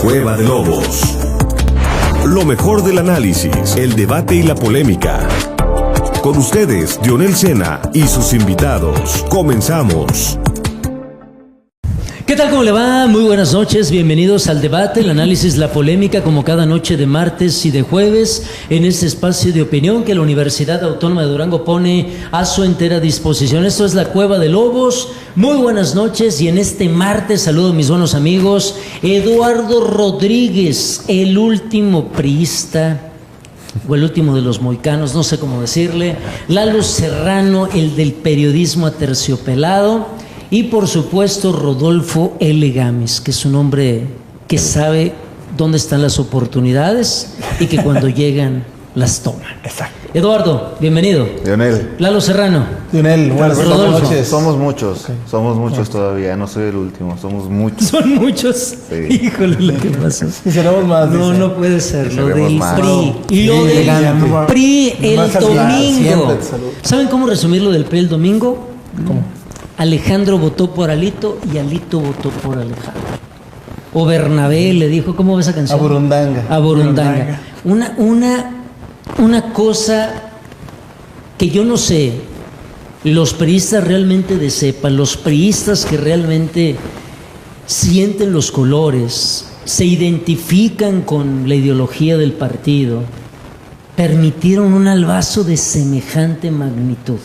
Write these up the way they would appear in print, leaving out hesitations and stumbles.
Cueva de Lobos. Lo mejor del análisis, el debate y la polémica. Con ustedes, Dionel Sena y sus invitados. Comenzamos. ¿Qué tal? ¿Cómo le va? Muy buenas noches, bienvenidos al debate, el análisis, la polémica, como cada noche de martes y de jueves, en este espacio de opinión que la Universidad Autónoma de Durango pone a su entera disposición. Esto es la Cueva de Lobos. Muy buenas noches, y en este martes saludo a mis buenos amigos. Eduardo Rodríguez, el último priista, o el último de los mohicanos, no sé cómo decirle. Lalo Serrano, el del periodismo aterciopelado. Y por supuesto Rodolfo L. Gámez, que es un hombre que sabe dónde están las oportunidades y que cuando llegan las toma. Exacto. Eduardo, bienvenido. Lionel. Lalo Serrano. Lionel, buenas noches. Somos muchos todavía, no soy el último, somos muchos. Son muchos. Sí. Híjole, lo que pasó. Y seremos más. No, dice. no puede ser. Lo Seremos del más. PRI. Y lo Sí, del elegante. PRI el Más saludar, domingo. siempre te saludo. ¿Saben cómo resumir lo del PRI el domingo? ¿Cómo? Alejandro votó por Alito y Alito votó por Alejandro. O Bernabé le dijo, ¿cómo va esa canción? A Burundanga. A Burundanga. Una cosa que yo no sé, los priistas realmente de cepa, los priistas que realmente sienten los colores, se identifican con la ideología del partido, permitieron un albazo de semejante magnitud.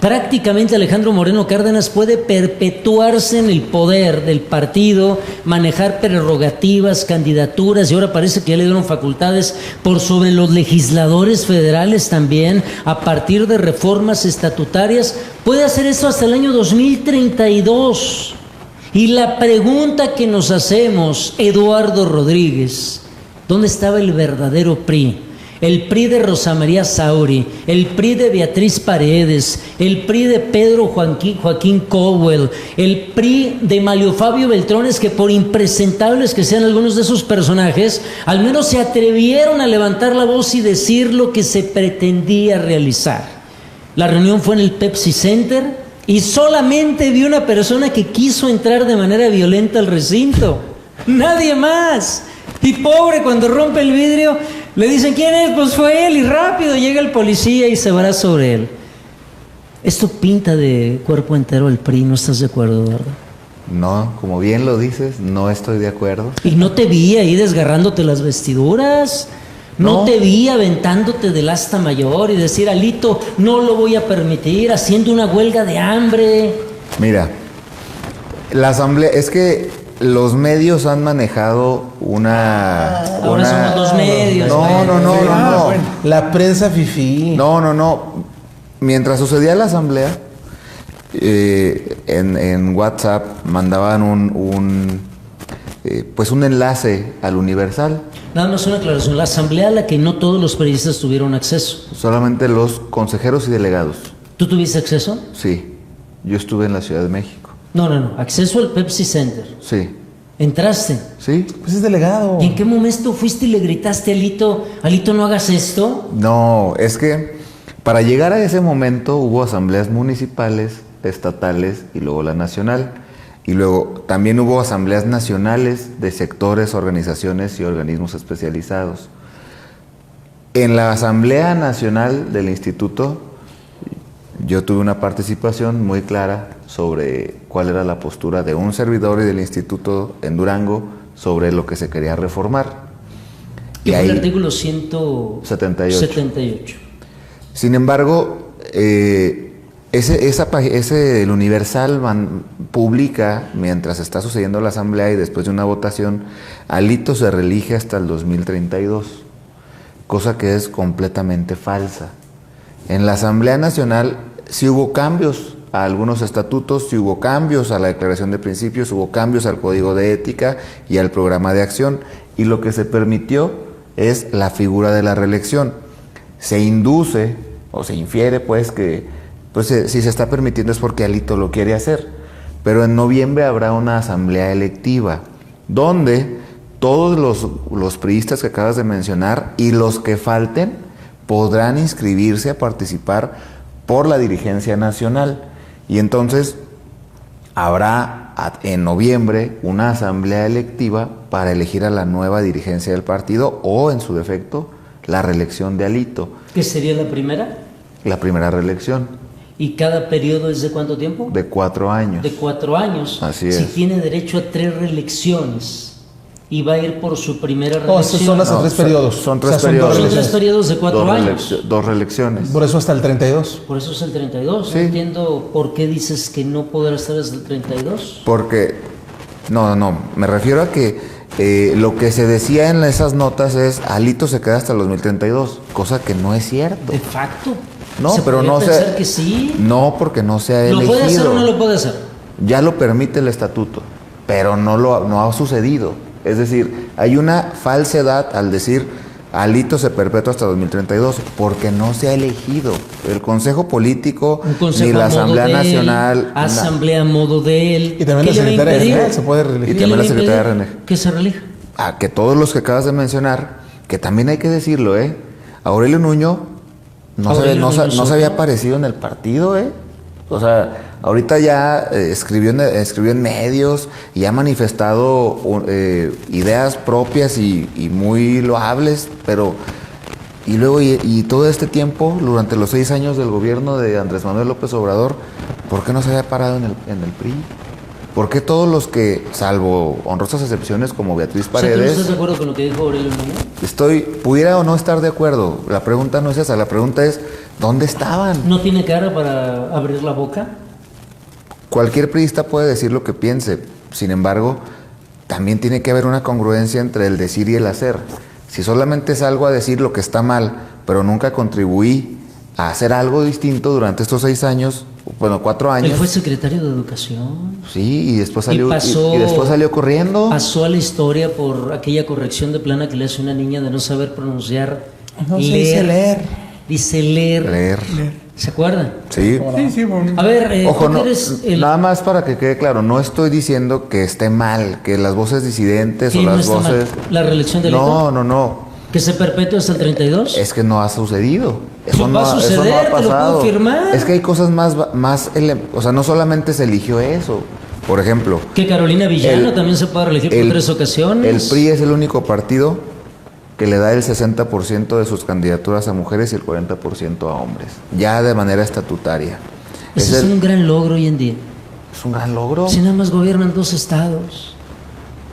Prácticamente Alejandro Moreno Cárdenas puede perpetuarse en el poder del partido, manejar prerrogativas, candidaturas, y ahora parece que ya le dieron facultades por sobre los legisladores federales también, a partir de reformas estatutarias. Puede hacer eso hasta el año 2032. Y la pregunta que nos hacemos, Eduardo Rodríguez, ¿dónde estaba el verdadero PRI? El PRI de Rosa María Sauri, el PRI de Beatriz Paredes, el PRI de Pedro Joaquín Cowell, el PRI de Malio Fabio Beltrones, que por impresentables que sean algunos de esos personajes, al menos se atrevieron a levantar la voz y decir lo que se pretendía realizar. La reunión fue en el Pepsi Center y solamente vi una persona que quiso entrar de manera violenta al recinto. Nadie más. Y pobre, cuando rompe el vidrio, le dicen, ¿quién es? Pues fue él, y rápido llega el policía y se va sobre él. Esto pinta de cuerpo entero el PRI, ¿no estás de acuerdo, Eduardo? No, como bien lo dices, no estoy de acuerdo. Y no te vi ahí desgarrándote las vestiduras, no te vi aventándote del asta mayor y decir, Alito, no lo voy a permitir, haciendo una huelga de hambre. Mira, la asamblea, es que los medios han manejado Ahora somos los medios. No. Bueno, la prensa fifí. No. Mientras sucedía la asamblea, en WhatsApp mandaban un enlace al Universal. Nada más una aclaración, la asamblea a la que no todos los periodistas tuvieron acceso. Solamente los consejeros y delegados. ¿Tú tuviste acceso? Sí, yo estuve en la Ciudad de México. No, acceso al Pepsi Center. Sí. ¿Entraste? ¿Sí? Pues es delegado. ¿Y en qué momento fuiste y le gritaste a Alito, no hagas esto? No, es que para llegar a ese momento hubo asambleas municipales, estatales y luego la nacional. Y luego también hubo asambleas nacionales de sectores, organizaciones y organismos especializados. En la Asamblea Nacional del Instituto, yo tuve una participación muy clara sobre cuál era la postura de un servidor y del instituto en Durango sobre lo que se quería reformar. Y fue el artículo 178. Sin embargo, el Universal publica, mientras está sucediendo la asamblea y después de una votación, Alito se reelige hasta el 2032, cosa que es completamente falsa. En la Asamblea Nacional sí hubo cambios a algunos estatutos, sí hubo cambios a la Declaración de Principios, hubo cambios al Código de Ética y al Programa de Acción, y lo que se permitió es la figura de la reelección. Se induce o se infiere pues que si se está permitiendo es porque Alito lo quiere hacer, pero en noviembre habrá una asamblea electiva donde todos los priistas que acabas de mencionar y los que falten podrán inscribirse a participar por la dirigencia nacional. Y entonces habrá en noviembre una asamblea electiva para elegir a la nueva dirigencia del partido o, en su defecto, la reelección de Alito. ¿Qué sería la primera? La primera reelección. ¿Y cada periodo es de cuánto tiempo? De 4 años. De 4 años. Así Si es. tiene derecho a 3 reelecciones y va a ir por su primera No, reelección. esos son las 3 periodos. Son O sea, 3 periodos. Son 3 reelecciones. periodos de 4 años. 2 reelecciones. Por eso hasta el 32. Por eso es el 32. Sí. No entiendo por qué dices que no podrá estar hasta el 32. Porque, no, me refiero a que lo que se decía en esas notas es Alito se queda hasta el 2032, cosa que no es cierto. De facto. No, se pero podría no pensar se... que sí. No, porque no se ha ¿Lo elegido. puede hacer o no lo puede hacer? Ya lo permite el estatuto, pero no ha sucedido. Es decir, hay una falsedad al decir Alito se perpetúa hasta 2032, porque no se ha elegido el Consejo Político, Un consejo ni la a modo Asamblea de él, Nacional. Asamblea a modo de él. Y también ¿Qué la le va a secretaria impedir? general se puede reelegir. Y ¿Qué también le la va a secretaria impedir? general. Que se relija. A que todos los que acabas de mencionar, que también hay que decirlo, Aurelio Nuño no se había aparecido en el partido, O sea, ahorita ya escribió en medios y ha manifestado ideas propias y muy loables, pero y luego y todo este tiempo, durante los 6 años del gobierno de Andrés Manuel López Obrador, ¿por qué no se había parado en el PRI? ¿Por qué todos los que, salvo honrosas excepciones como Beatriz O sea, ¿tú no Paredes, estás de acuerdo con lo que dijo Aurelio Nuño? pudiera o no estar de acuerdo? La pregunta no es esa, la pregunta es, ¿dónde estaban? ¿No tiene cara para abrir la boca? Cualquier priista puede decir lo que piense, sin embargo, también tiene que haber una congruencia entre el decir y el hacer. Si solamente salgo a decir lo que está mal, pero nunca contribuí a hacer algo distinto durante estos 6 años, 4 años. Él fue secretario de Educación. Sí, y después salió, pasó- y después salió corriendo. Pasó a la historia por aquella corrección de plana que le hace una niña de no saber pronunciar. No se dice leer. Dice leer. Leer. ¿Se acuerdan? Sí. Sí, bueno. A ver, Ojo, tú que no, eres el... nada más para que quede claro, no estoy diciendo que esté mal, que las voces disidentes ¿Qué o no las está mal? voces... ¿La reelección de Alito? No. ¿Que se perpetúe hasta el 32? Es que no ha sucedido. Pues va a suceder, eso no ha te lo puedo pasado. firmar. Es que hay cosas o sea, no solamente se eligió eso. Por ejemplo, Que Carolina Villano el- también se puede reelegir por 3 ocasiones. el PRI es el único partido que le da el 60% de sus candidaturas a mujeres y el 40% a hombres, ya de manera estatutaria. Ese es un gran logro hoy en día. Es un gran logro. Si nada más gobiernan 2 estados.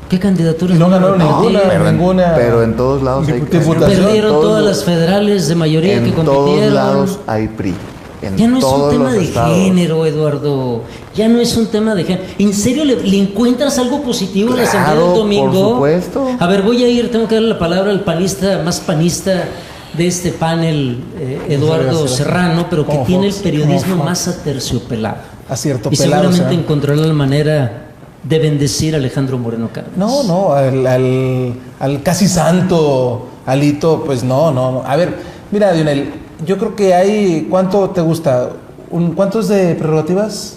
¿Qué candidaturas Y no van a ganaron repetir? ninguna. Pero, ninguna pero en todos lados hay diputación. Perdieron todos- todas las federales de mayoría que En compitieron. todos lados hay PRI. En Ya no es un todos tema los de estados. género, Eduardo. Ya no es un tema de género. ¿En serio le encuentras algo positivo en la asamblea Claro, del domingo? por supuesto. A ver, voy a ir, tengo que darle la palabra al panista, más panista de este panel, Eduardo Serrano, pero que Como tiene el Fox, periodismo como Fox. más aterciopelado. Acierto Y pelado. seguramente o sea. encontrará la manera de bendecir a Alejandro Moreno Cárdenas. No, al casi santo Alito, pues no. A ver, mira, Dionel, yo creo que hay, ¿cuánto te gusta? ¿Cuántos de prerrogativas?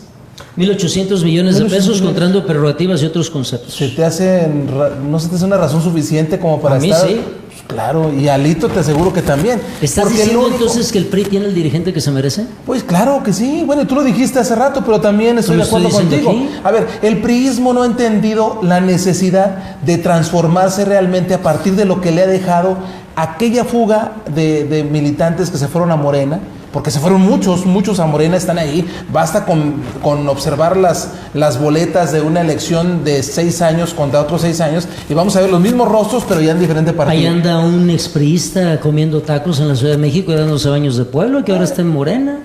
1.800 millones de 1.800 pesos millones. contando prerrogativas y otros conceptos. ¿No se te hace una razón suficiente como para A mí estar? sí. Pues claro, y Alito te aseguro que también. ¿Estás Porque diciendo lo único- entonces que el PRI tiene el dirigente que se merece? Pues claro que sí. Bueno, tú lo dijiste hace rato, pero también estoy de ¿Lo estoy acuerdo diciendo contigo. aquí? A ver, el priismo no ha entendido la necesidad de transformarse realmente a partir de lo que le ha dejado aquella fuga de militantes que se fueron a Morena, porque se fueron muchos a Morena, están ahí. Basta con observar las boletas de una elección de 6 años contra otros 6 años y vamos a ver los mismos rostros, pero ya en diferente Ahí partido. anda un expriista comiendo tacos en la Ciudad de México y dándose baños de pueblo y que ahora está en Morena.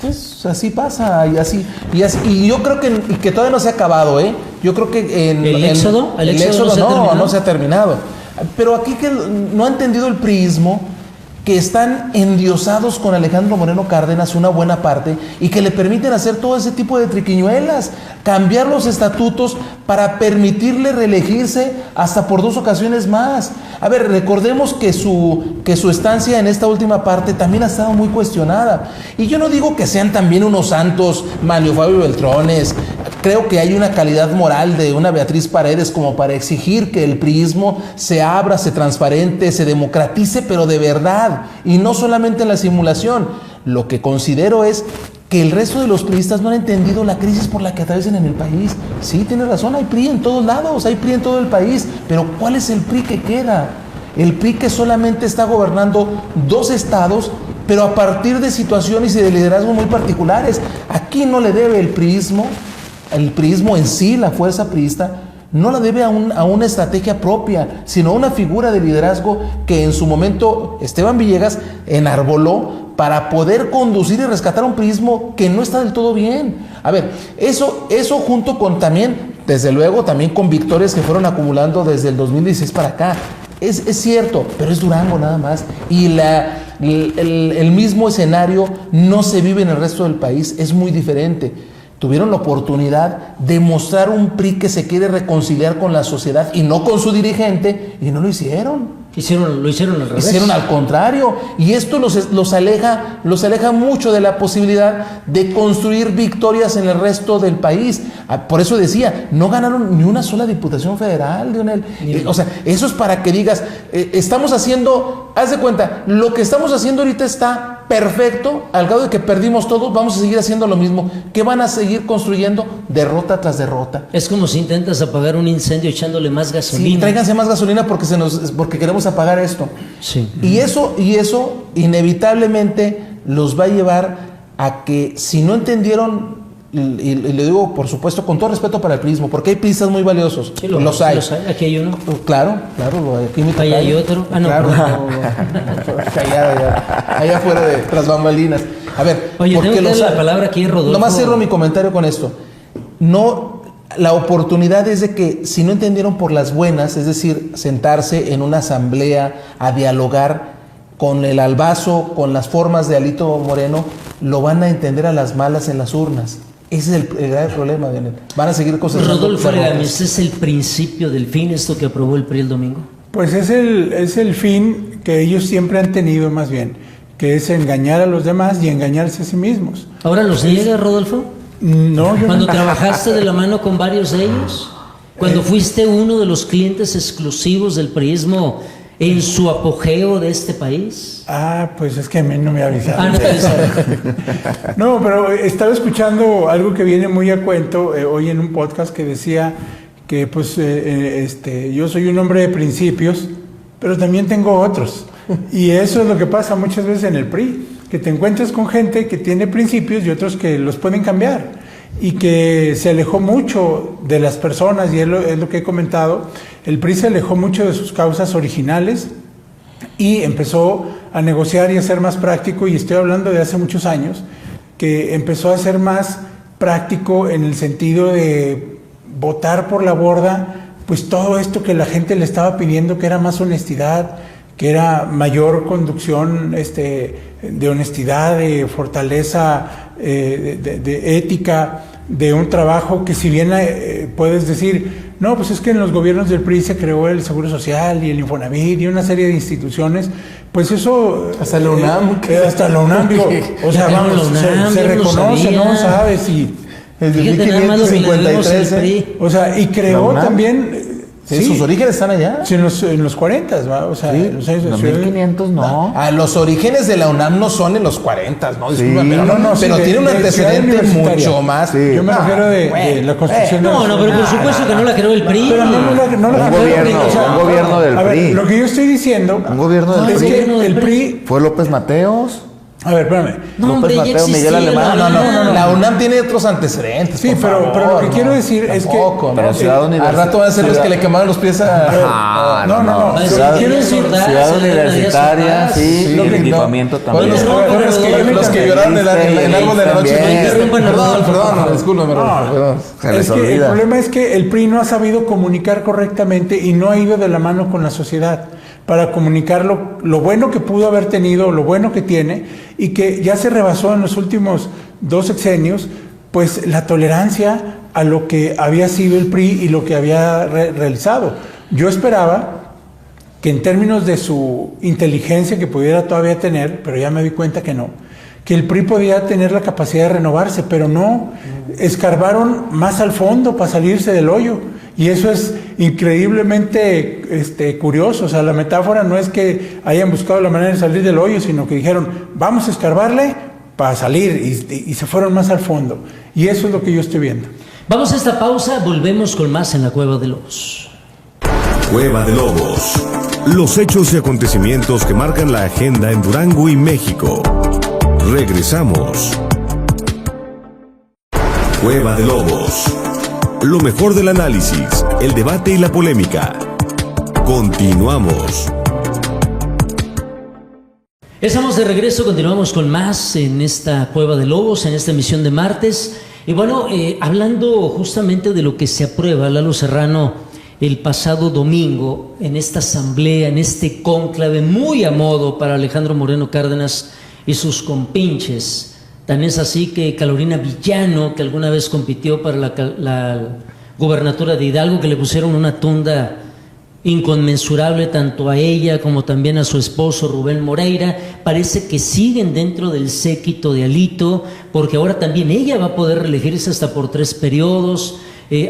Pues así pasa y yo creo que todavía no se ha acabado, ¿eh? Yo creo que ¿El éxodo? ¿El éxodo no se ha terminado? no se ha terminado. Pero aquí que no ha entendido el priismo, que están endiosados con Alejandro Moreno Cárdenas una buena parte y que le permiten hacer todo ese tipo de triquiñuelas, cambiar los estatutos para permitirle reelegirse hasta por 2 ocasiones más. A ver, recordemos que su estancia en esta última parte también ha estado muy cuestionada. Y yo no digo que sean también unos santos Manlio Fabio Beltrones. Creo que hay una calidad moral de una Beatriz Paredes como para exigir que el priismo se abra, se transparente, se democratice, pero de verdad, y no solamente en la simulación. Lo que considero es que el resto de los priistas no han entendido la crisis por la que atraviesan en el país. Sí, tiene razón, hay PRI en todos lados, hay PRI en todo el país, pero ¿cuál es el PRI que queda? El PRI que solamente está gobernando 2 estados, pero a partir de situaciones y de liderazgos muy particulares. Aquí no le debe el priismo en sí, la fuerza priista, no la debe a una estrategia propia, sino a una figura de liderazgo que en su momento Esteban Villegas enarboló para poder conducir y rescatar un priismo que no está del todo bien. A ver, eso junto con también, desde luego, también con victorias que fueron acumulando desde el 2016 para acá. Es cierto, pero es Durango nada más. Y el mismo escenario no se vive en el resto del país, es muy diferente. Tuvieron la oportunidad de mostrar un PRI que se quiere reconciliar con la sociedad y no con su dirigente, y no lo hicieron. Lo hicieron al revés. Hicieron al contrario, y esto los aleja mucho de la posibilidad de construir victorias en el resto del país. Por eso decía, no ganaron ni una sola diputación federal, Leonel. O sea, eso es para que digas, estamos haciendo, haz de cuenta, lo que estamos haciendo ahorita está perfecto, al grado de que perdimos todos, vamos a seguir haciendo lo mismo. ¿Qué van a seguir construyendo? Derrota tras derrota. Es como si intentas apagar un incendio echándole más gasolina. Sí, tráiganse más gasolina porque queremos apagar esto. Sí. Y eso inevitablemente los va a llevar a que, si no entendieron, y le digo por supuesto con todo respeto para el priismo, porque hay priistas muy valiosos, sí, los hay. Aquí hay uno. Claro, aquí me Ahí hay otro. Ah, no, claro, allá afuera de tras bambalinas. A ver, oye, tengo que darle la palabra aquí, Rodolfo. Nomás cierro mi comentario con esto. La oportunidad es de que, si no entendieron por las buenas, es decir, sentarse en una asamblea a dialogar con el albazo, con las formas de Alito Moreno, lo van a entender a las malas en las urnas. Ese es el grave problema, Daniel. Van a seguir cosas. Rodolfo Legames, ¿es el principio del fin esto que aprobó el PRI el domingo? Pues es el fin que ellos siempre han tenido, más bien, que es engañar a los demás y engañarse a sí mismos. ¿Ahora los niega, Rodolfo? No, yo ¿Cuando no. trabajaste de la mano con varios de ellos? ¿Cuando fuiste uno de los clientes exclusivos del priismo en su apogeo de este país? Pues es que a mí no me avisaron. No te avisaron. No, pero estaba escuchando algo que viene muy a cuento hoy en un podcast que decía que pues yo soy un hombre de principios, pero también tengo otros. Y eso es lo que pasa muchas veces en el PRI, que te encuentras con gente que tiene principios y otros que los pueden cambiar, y que se alejó mucho de las personas, y es lo que he comentado. El PRI se alejó mucho de sus causas originales y empezó a negociar y a ser más práctico, y estoy hablando de hace muchos años, que empezó a ser más práctico en el sentido de botar por la borda pues todo esto que la gente le estaba pidiendo, que era más honestidad, que era mayor conducción de honestidad, de fortaleza, de ética, de un trabajo que, si bien puedes decir, no, pues es que en los gobiernos del PRI se creó el Seguro Social y el Infonavit y una serie de instituciones, pues eso... Hasta la UNAM. Hasta la UNAM, digo, o sea, vamos, se reconoce, ¿no? ¿Sabes? Y desde Fíjate nada más lo que le debemos al 1553, PRI. o sea, y creó también... Sí, sus orígenes están allá. Sí, en los 40, ¿va? O sea, Sí, en los años de 1500 no. Los orígenes de la UNAM no son en los 40, ¿no? Disculpa, Sí. pero tiene un antecedente universitaria. mucho más. Sí. Yo me refiero de la construcción de No, pero por supuesto que no la creó el PRI. Pero no la Un gobierno, o sea, un gobierno del a ver, PRI. lo que yo estoy diciendo Un gobierno del es PRI. que el PRI... ¿Fue López Mateos? A ver, espérame. No, hombre, ya López Mateo, Miguel existía. Alemán. No. La UNAM tiene otros antecedentes. Sí, por pero favor, lo que quiero decir es que... Tampoco, Pero ¿no? Ciudad Al Universitaria. rato van a ser los que le quemaron los pies a. No. Va a decir, Ciudad, quiero sordas, Ciudad se le daría Universitaria, sordas. sí, Sí, y el no. equipamiento también. Bueno, No, pero los que lloraron el árbol de la noche. También. Perdón, discúlpame, perdón. Se les Es que el olvida. problema es que el PRI no ha sabido comunicar correctamente y no ha ido de la mano con la sociedad para comunicar lo bueno que pudo haber tenido, lo bueno que tiene, y que ya se rebasó en los últimos 2 sexenios, pues la tolerancia a lo que había sido el PRI y lo que había realizado. Yo esperaba que, en términos de su inteligencia que pudiera todavía tener, pero ya me di cuenta que no, que el PRI podía tener la capacidad de renovarse, pero no, escarbaron más al fondo para salirse del hoyo, y eso es increíblemente curioso. O sea, la metáfora no es que hayan buscado la manera de salir del hoyo, sino que dijeron, vamos a escarbarle para salir y se fueron más al fondo. Y eso es lo que yo estoy viendo. Vamos a esta pausa, volvemos con más en la Cueva de Lobos. Cueva de Lobos. Los hechos y acontecimientos que marcan la agenda en Durango y México. Regresamos. Cueva de Lobos. Lo mejor del análisis, el debate y la polémica. Continuamos. Estamos de regreso, continuamos con más en esta Cueva de Lobos, en esta emisión de martes. Y bueno, hablando justamente de lo que se aprueba, Lalo Serrano, el pasado domingo, en esta asamblea, en este cónclave muy a modo para Alejandro Moreno Cárdenas y sus compinches. Tan es así que Carolina Villano, que alguna vez compitió para la gubernatura de Hidalgo, que le pusieron una tunda inconmensurable tanto a ella como también a su esposo Rubén Moreira, parece que siguen dentro del séquito de Alito, porque ahora también ella va a poder reelegirse hasta por 3 periodos.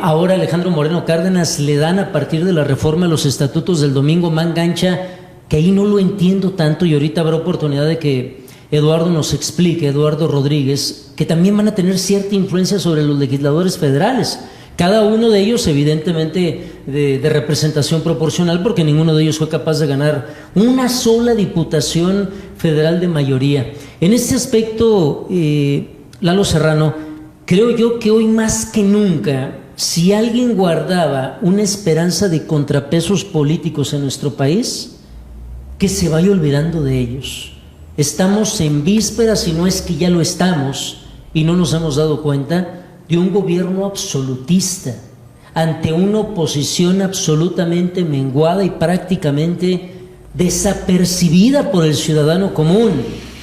Ahora Alejandro Moreno Cárdenas le dan a partir de la reforma a los estatutos del domingo mangancha, que ahí no lo entiendo tanto, y ahorita habrá oportunidad de que Eduardo nos explique, Eduardo Rodríguez, que también van a tener cierta influencia sobre los legisladores federales. Cada uno de ellos evidentemente de representación proporcional, porque ninguno de ellos fue capaz de ganar una sola diputación federal de mayoría. En este aspecto, Lalo Serrano, creo yo que hoy más que nunca, si alguien guardaba una esperanza de contrapesos políticos en nuestro país, que se vaya olvidando de ellos. Estamos en vísperas, si no es que ya lo estamos, y no nos hemos dado cuenta, de un gobierno absolutista, ante una oposición absolutamente menguada y prácticamente desapercibida por el ciudadano común,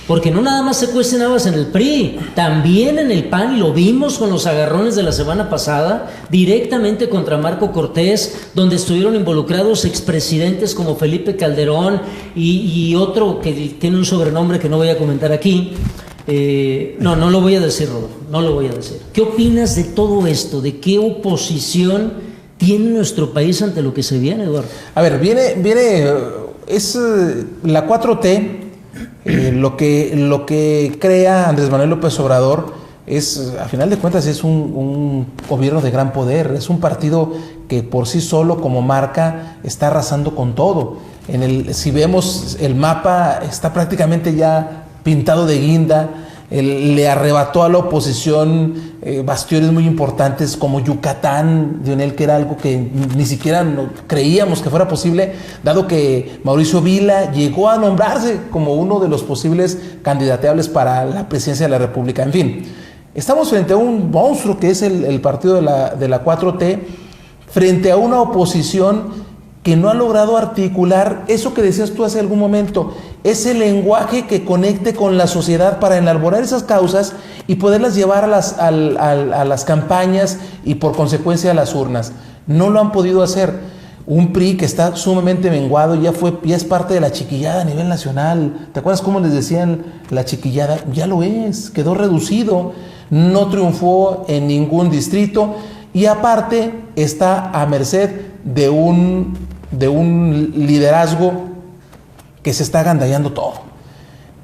porque no nada más se cuecen habas en el PRI, también en el PAN, y lo vimos con los agarrones de la semana pasada, directamente contra Marco Cortés, donde estuvieron involucrados expresidentes como Felipe Calderón y otro que tiene un sobrenombre que no voy a comentar aquí. No lo voy a decir, Rodolfo, no lo voy a decir. ¿Qué opinas de todo esto? ¿De qué oposición tiene nuestro país ante lo que se viene, Eduardo? A ver, es la 4T, lo que crea Andrés Manuel López Obrador es, a final de cuentas, es un gobierno de gran poder, es un partido que por sí solo como marca está arrasando con todo. Si vemos el mapa, está prácticamente ya pintado de guinda. Le arrebató a la oposición bastiones muy importantes como Yucatán, Lionel, que era algo que ni siquiera creíamos que fuera posible, dado que Mauricio Vila llegó a nombrarse como uno de los posibles candidateables para la presidencia de la República. En fin, estamos frente a un monstruo que es el partido de la 4T, frente a una oposición que no ha logrado articular eso que decías tú hace algún momento, ese lenguaje que conecte con la sociedad para enarbolar esas causas y poderlas llevar a las campañas y por consecuencia a las urnas. No lo han podido hacer. Un PRI que está sumamente menguado, ya es parte de la chiquillada a nivel nacional. ¿Te acuerdas cómo les decían la chiquillada? Ya lo es, quedó reducido, no triunfó en ningún distrito y aparte está a merced de un liderazgo que se está agandallando todo.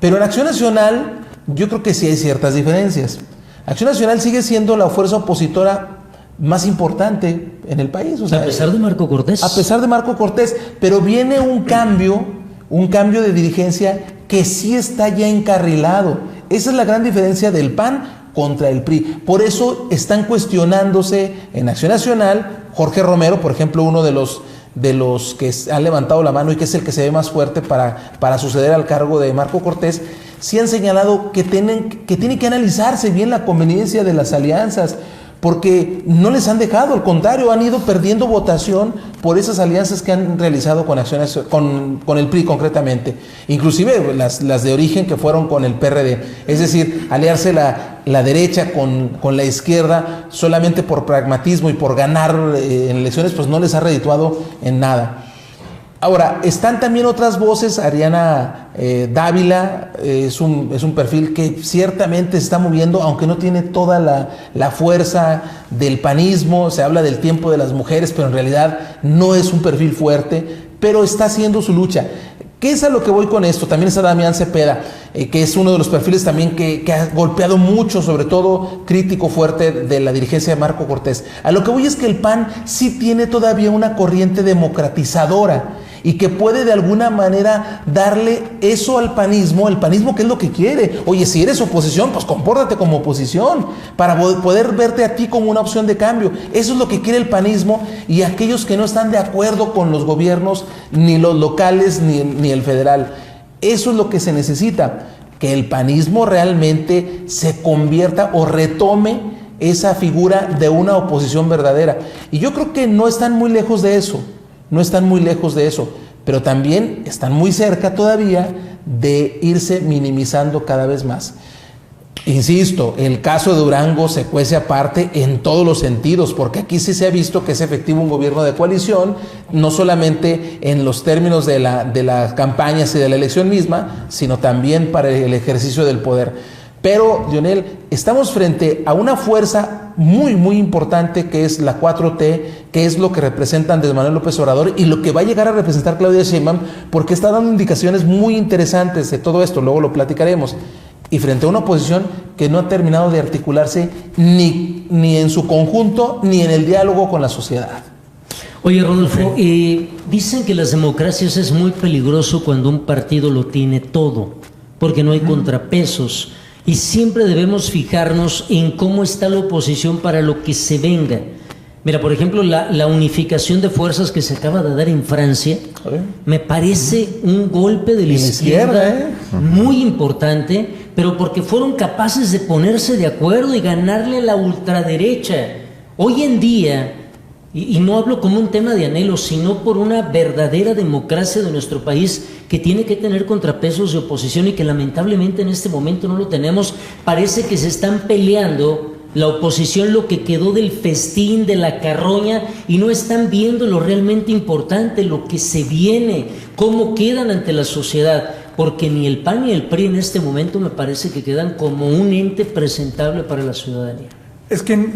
Pero en Acción Nacional yo creo que sí hay ciertas diferencias. Acción Nacional sigue siendo la fuerza opositora más importante en el país. O sea, a pesar de Marco Cortés. A pesar de Marco Cortés, pero viene un cambio de dirigencia que sí está ya encarrilado. Esa es la gran diferencia del PAN contra el PRI. Por eso están cuestionándose en Acción Nacional. Jorge Romero, por ejemplo, uno de los que han levantado la mano y que es el que se ve más fuerte para suceder al cargo de Marco Cortés, sí han señalado que tiene que analizarse bien la conveniencia de las alianzas, porque no les han dejado, al contrario, han ido perdiendo votación por esas alianzas que han realizado con el PRI concretamente, inclusive las de origen que fueron con el PRD, es decir, aliarse la derecha con la izquierda solamente por pragmatismo y por ganar en elecciones, pues no les ha redituado en nada. Ahora, están también otras voces. Ariana Dávila es un perfil que ciertamente se está moviendo, aunque no tiene toda la fuerza del panismo. Se habla del tiempo de las mujeres, pero en realidad no es un perfil fuerte, pero está haciendo su lucha. ¿Qué es a lo que voy con esto? También está Damián Cepeda, que es uno de los perfiles también que ha golpeado mucho, sobre todo crítico fuerte de la dirigencia de Marco Cortés. A lo que voy es que el PAN sí tiene todavía una corriente democratizadora y que puede de alguna manera darle eso al panismo, el panismo que es lo que quiere. Oye, si eres oposición, pues compórtate como oposición, para poder verte a ti como una opción de cambio. Eso es lo que quiere el panismo, y aquellos que no están de acuerdo con los gobiernos, ni los locales, ni el federal. Eso es lo que se necesita, que el panismo realmente se convierta o retome esa figura de una oposición verdadera. Y yo creo que no están muy lejos de eso. No están muy lejos de eso, pero también están muy cerca todavía de irse minimizando cada vez más. Insisto, el caso de Durango se cuece aparte en todos los sentidos, porque aquí sí se ha visto que es efectivo un gobierno de coalición, no solamente en los términos de las campañas y de la elección misma, sino también para el ejercicio del poder. Pero, Lionel, estamos frente a una fuerza muy, muy importante que es la 4T, que es lo que representa Andrés Manuel López Obrador y lo que va a llegar a representar Claudia Sheinbaum, porque está dando indicaciones muy interesantes de todo esto, luego lo platicaremos. Y frente a una oposición que no ha terminado de articularse ni en su conjunto, ni en el diálogo con la sociedad. Oye, Rodolfo, dicen que las democracias es muy peligroso cuando un partido lo tiene todo, porque no hay contrapesos. Y siempre debemos fijarnos en cómo está la oposición para lo que se venga. Mira, por ejemplo, la unificación de fuerzas que se acaba de dar en Francia, me parece un golpe de la izquierda muy importante, pero porque fueron capaces de ponerse de acuerdo y ganarle a la ultraderecha. Hoy en día, y no hablo como un tema de anhelo, sino por una verdadera democracia de nuestro país que tiene que tener contrapesos de oposición y que lamentablemente en este momento no lo tenemos. Parece que se están peleando la oposición lo que quedó del festín, de la carroña, y no están viendo lo realmente importante, lo que se viene, cómo quedan ante la sociedad, porque ni el PAN ni el PRI en este momento me parece que quedan como un ente presentable para la ciudadanía. Es que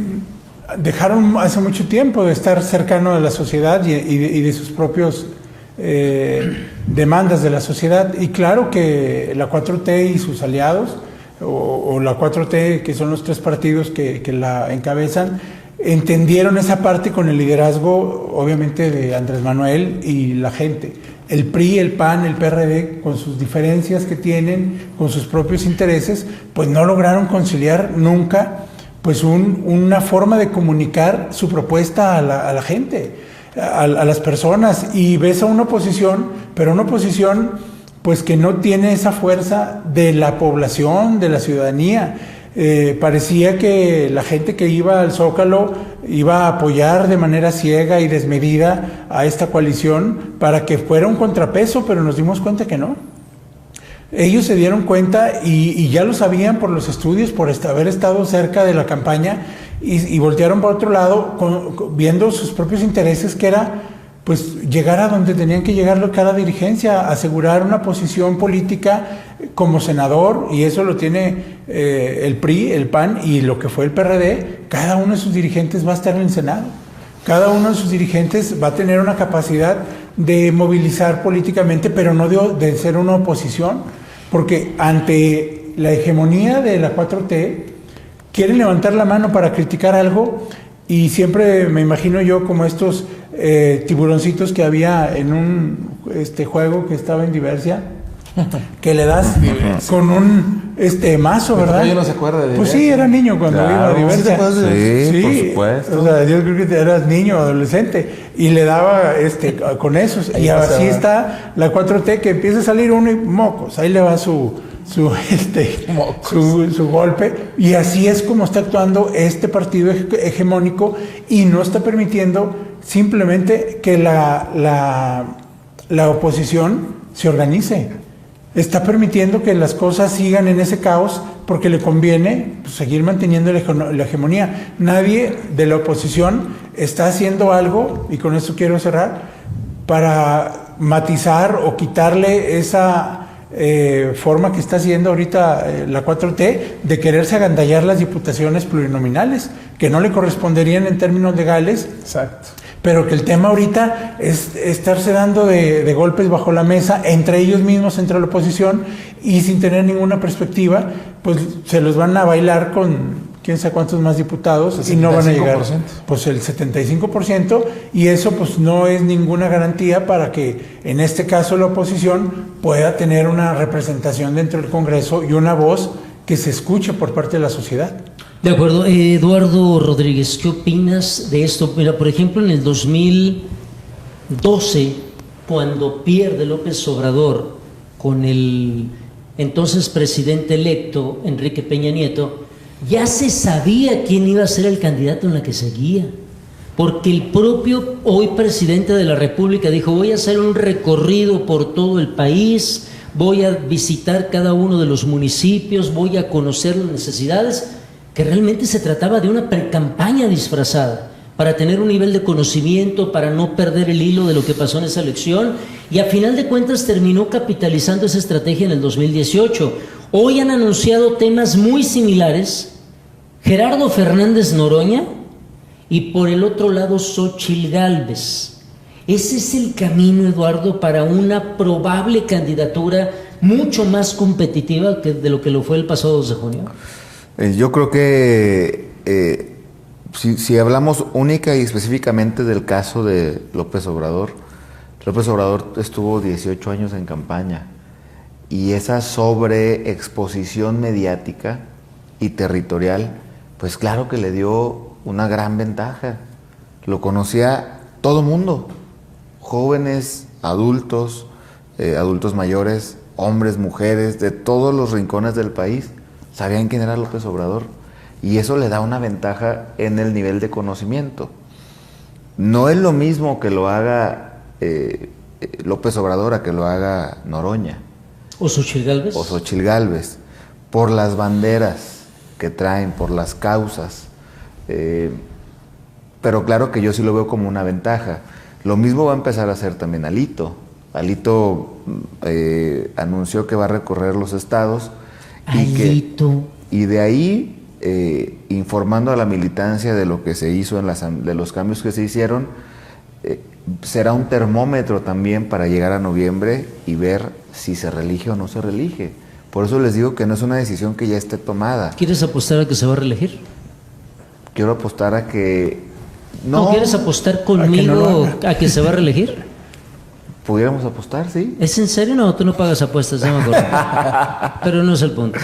dejaron hace mucho tiempo de estar cercano a la sociedad y de sus propios demandas de la sociedad. Y claro que la 4T y sus aliados, o la 4T, que son los tres partidos que la encabezan, entendieron esa parte con el liderazgo, obviamente, de Andrés Manuel y la gente. El PRI, el PAN, el PRD, con sus diferencias que tienen, con sus propios intereses, pues no lograron conciliar nunca pues una forma de comunicar su propuesta a la gente, a las personas. Y ves a una oposición, pero una oposición pues que no tiene esa fuerza de la población, de la ciudadanía. Parecía que la gente que iba al Zócalo iba a apoyar de manera ciega y desmedida a esta coalición para que fuera un contrapeso, pero nos dimos cuenta que no. Ellos se dieron cuenta y ya lo sabían por los estudios, por haber estado cerca de la campaña, y voltearon por otro lado viendo sus propios intereses, que era pues llegar a donde tenían que llegar cada dirigencia, asegurar una posición política como senador, y eso lo tiene el PRI, el PAN y lo que fue el PRD. Cada uno de sus dirigentes va a estar en el Senado, cada uno de sus dirigentes va a tener una capacidad de movilizar políticamente, pero no de ser una oposición, porque ante la hegemonía de la 4T quieren levantar la mano para criticar algo, y siempre me imagino yo como estos tiburoncitos que había en un juego que estaba en Diversia, que le das con un mazo, ¿verdad? Yo no se acuerda de Pues sí, era niño cuando iba a Diversia. Sí, por supuesto. O sea, yo creo que eras niño, adolescente, y le daba con esos. Y así está la 4T, que empieza a salir uno y mocos, ahí le va su golpe, y así es como está actuando este partido hegemónico, y no está permitiendo simplemente que la oposición se organice. Está permitiendo que las cosas sigan en ese caos porque le conviene seguir manteniendo la hegemonía. Nadie de la oposición está haciendo algo, y con esto quiero cerrar, para matizar o quitarle esa forma que está haciendo ahorita la 4T de quererse agandallar las diputaciones plurinominales, que no le corresponderían en términos legales. Exacto. pero que el tema ahorita es estarse dando de golpes bajo la mesa entre ellos mismos, entre la oposición, y sin tener ninguna perspectiva, pues se los van a bailar con quién sabe cuántos más diputados y no van a llegar pues el 75%, y eso pues no es ninguna garantía para que en este caso la oposición pueda tener una representación dentro del Congreso y una voz que se escuche por parte de la sociedad. De acuerdo. Eduardo Rodríguez, ¿qué opinas de esto? Mira, por ejemplo, en el 2012, cuando pierde López Obrador con el entonces presidente electo, Enrique Peña Nieto, ya se sabía quién iba a ser el candidato en la que seguía, porque el propio hoy presidente de la República dijo: voy a hacer un recorrido por todo el país, voy a visitar cada uno de los municipios, voy a conocer las necesidades, que realmente se trataba de una precampaña disfrazada para tener un nivel de conocimiento, para no perder el hilo de lo que pasó en esa elección, y a final de cuentas terminó capitalizando esa estrategia en el 2018. Hoy han anunciado temas muy similares Gerardo Fernández Noroña y por el otro lado Xóchitl Gálvez. Ese es el camino, Eduardo, para una probable candidatura mucho más competitiva que de lo que lo fue el pasado 2 de junio. Yo creo que si hablamos única y específicamente del caso de López Obrador estuvo 18 años en campaña, y esa sobreexposición mediática y territorial, pues claro que le dio una gran ventaja. Lo conocía todo mundo, jóvenes, adultos, adultos mayores, hombres, mujeres, de todos los rincones del país, sabían quién era López Obrador, y eso le da una ventaja en el nivel de conocimiento. No es lo mismo que lo haga López Obrador a que lo haga Noroña. ¿O Xóchitl Gálvez? O Xóchitl Gálvez, por las banderas que traen, por las causas. Pero claro que yo sí lo veo como una ventaja. Lo mismo va a empezar a hacer también Alito. Alito anunció que va a recorrer los estados. Alito. Y de ahí, informando a la militancia de lo que se hizo, de los cambios que se hicieron, será un termómetro también para llegar a noviembre y ver si se reelige o no se reelige. Por eso les digo que no es una decisión que ya esté tomada. ¿Quieres apostar a que se va a reelegir? Quiero apostar a que... ¿No quieres apostar conmigo a que se va a reelegir? Pudiéramos apostar, sí. ¿Es en serio? No, tú no pagas apuestas, ya me acuerdo. Pero no es el punto.